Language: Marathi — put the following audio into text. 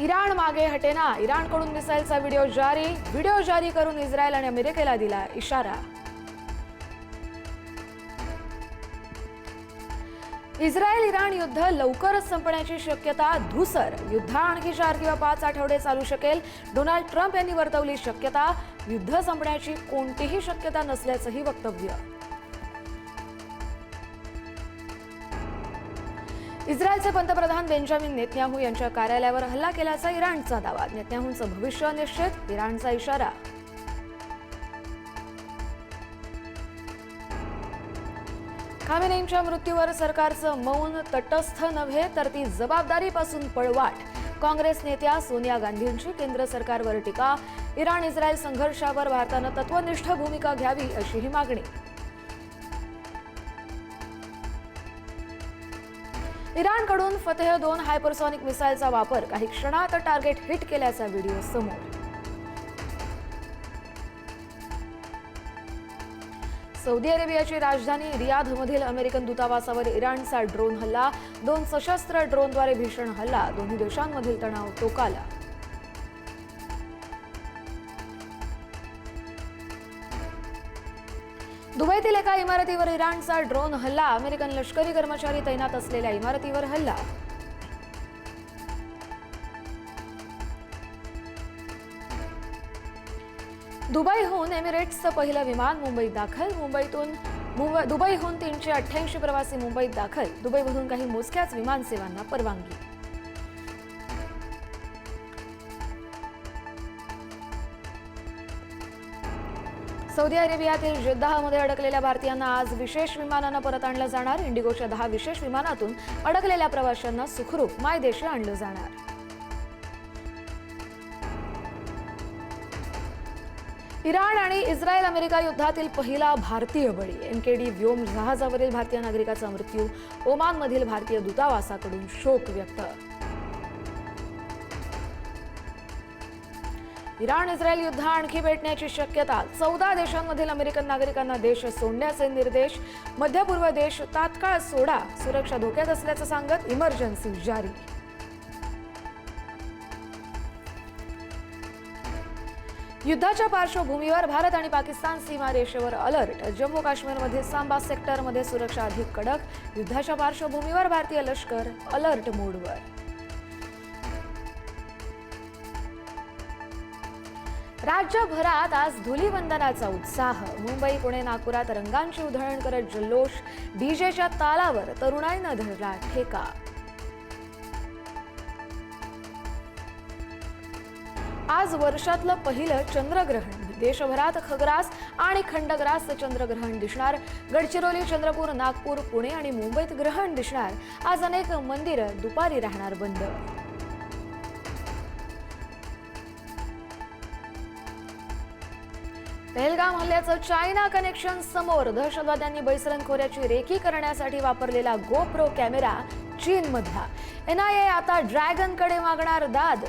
इराण मागे हटेना, इराणकडून मिसाईलचा व्हिडिओ जारी करून इस्रायल आणि अमेरिकेला दिला इशारा। इस्रायल इराण युद्ध लवकरच संपण्याची शक्यता धूसर। युद्ध आणखी 4 किंवा 5 आठवडे चालू शकेल। डोनाल्ड ट्रम्प यांनी वर्तवली शक्यता। युद्ध संपण्याची कोणतीही शक्यता नसल्याचंही वक्तव्य। इस्रायलचे पंतप्रधान बेंजामिन नेतन्याहू यांच्या कार्यालयावर हल्ला केल्याचा इराणचा दावा। नेतन्याहूंचं भविष्य अनिश्चित, इराणचा इशारा। खामेनेईंच्या मृत्यूवर सरकारचं मौन तटस्थ नव्हे तर ती जबाबदारीपासून पळवाट। काँग्रेस नेत्या सोनिया गांधींची केंद्र सरकारवर टीका। इराण इस्रायल संघर्षावर भारतानं तत्वनिष्ठ भूमिका घ्यावी अशीही मागणी। इराणकडून फतेह 2 हायपरसॉनिक मिसाईलचा वापर, काही क्षणात टार्गेट हिट केल्याचा व्हिडिओ समोर। सौदी अरेबियाची राजधानी रियाधमधील अमेरिकन दूतावासावर इराणचा ड्रोन हल्ला। 2 सशस्त्र ड्रोनद्वारे भीषण हल्ला, दोन्ही देशांमधील तणाव टोकाला। दुबईतील एका इमारतीवर इराणचा ड्रोन हल्ला। अमेरिकन लष्करी कर्मचारी तैनात असलेल्या इमारतीवर हल्ला। दुबईहून एमिरेट्सचं पहिलं विमान मुंबईत दाखल। दुबईहून 388 प्रवासी मुंबईत दाखल। दुबईमधून काही मोजक्याच विमानसेवांना परवानगी। सौदी अरेबियातील जेद्दाहमध्ये अडकलेल्या भारतीयांना आज विशेष विमानानं परत आणलं जाणार। इंडिगोच्या 10 विशेष विमानातून अडकलेल्या प्रवाशांना सुखरूप मायदेशी आणलं जाणार। इराण आणि इस्रायल अमेरिका युद्धातील पहिला भारतीय बळी। MKD व्योम जहाजावरील भारतीय नागरिकाचा मृत्यू। ओमानमधील भारतीय दूतावासाकडून शोक व्यक्त। इराण इस्रायल युद्ध आणखी पेटण्याची शक्यता। 14 देशांमधील अमेरिकन नागरिकांना देश सोडण्याचे निर्देश। मध्य पूर्व देश तात्काळ सोडा, सुरक्षा धोक्यात असल्याचं सांगत इमर्जन्सी जारी। युद्धाच्या पार्श्वभूमीवर भारत आणि पाकिस्तान सीमारेषेवर अलर्ट। जम्मू काश्मीरमधील सांबा सेक्टरमध्ये सुरक्षा अधिक कडक। युद्धाच्या पार्श्वभूमीवर भारतीय लष्कर अलर्ट मोडवर। राज्यभरात आज धुलीवंदनाचा उत्साह। मुंबई, पुणे, नागपुरात रंगांची उधळण करत जल्लोष। डीजेच्या तालावर तरुणाईनं धरला ठेका। आज वर्षातलं पहिलं चंद्रग्रहण। देशभरात खग्रास आणि खंडग्रास चंद्रग्रहण दिसणार। गडचिरोली, चंद्रपूर, नागपूर, पुणे आणि मुंबईत ग्रहण दिसणार। आज अनेक मंदिरं दुपारी राहणार बंद। पहलगाम हल्ल्याचं चायना कनेक्शन समोर। दहशतवाद्यांनी बैसरन खोऱ्याची रेकी करण्यासाठी वापरलेला गोप्रो कॅमेरा चीनमधला। NIA आता ड्रॅगनकडे मागणार दाद।